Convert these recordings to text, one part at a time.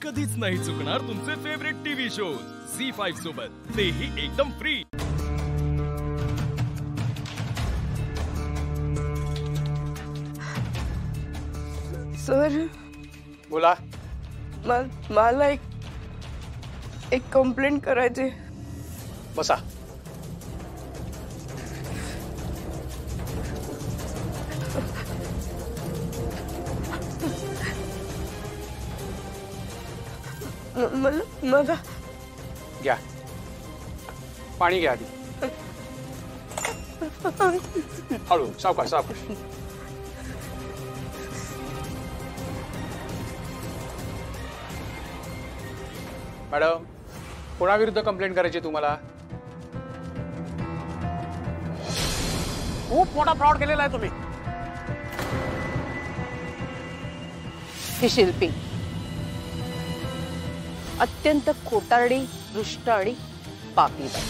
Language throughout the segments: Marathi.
कधीच नाही चुकणार तुमचे फेवरेट टीव्ही शोज झी5 सोबत, तेही एकदम फ्री। सर बोला। मला एक कंप्लेंट करायची। बसा। मला घ्या पाणी घ्या आधी। हळू सावकाश सावकाश। मॅडम कोणाविरुद्ध कंप्लेंट करायची तुम्हाला? खूप मोठा फ्रॉड केलेला आहे तुम्ही। ही शिल्पी अत्यंत खोटारडी, दुष्ट आणि पापी बाई।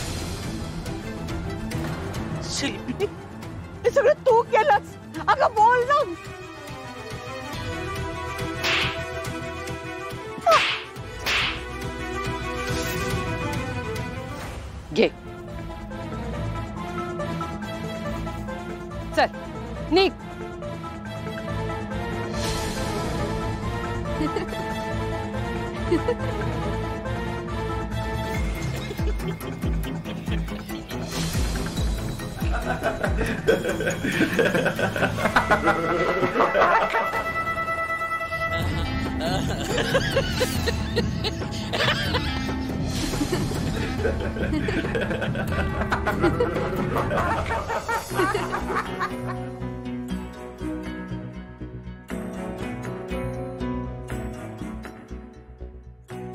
शिल्पी हे सगळं तू केलंस? अगं बोल ना। घे चल निघ।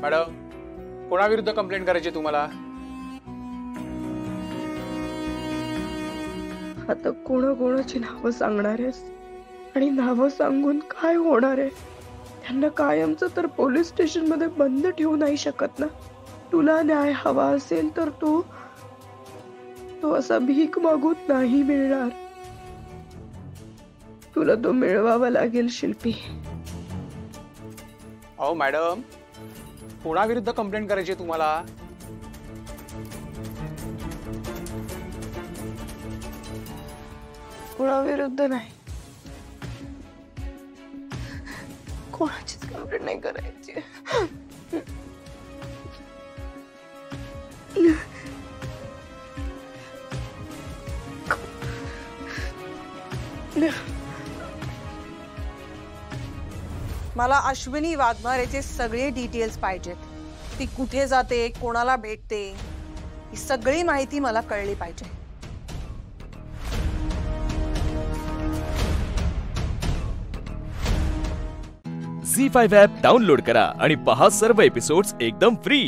मॅडम कोणाविरुद्ध कंप्लेंट करायची तुम्हाला? आता कोणाकोणाची नावं सांगणार आहेस आणि नावं सांगून काय होणार आहे? त्यांना कायमचं तर पोलीस स्टेशन मध्ये बंद ठेवू नाही शकत ना। तुला न्याय हवा असेल तर तो असा भीक मागून नाही मिळणार। तुला तो मिळवावा लागेल शिल्पी। अहो मॅडम कोणाविरुद्ध कंप्लेंट करायची तुम्हाला? कोणाविरुद्ध नाही, कोणाचीच कंप्लेंट नाही करायची। मला अश्विनी वाघमारेचे सगळे डिटेल्स पाहिजेत। ती कुठे जाते, कोणाला भेटते, ही सगळी माहिती मला कळली पाहिजे। झी5 ॲप डाउनलोड करा आणि पहा सर्व एपिसोड्स एकदम फ्री।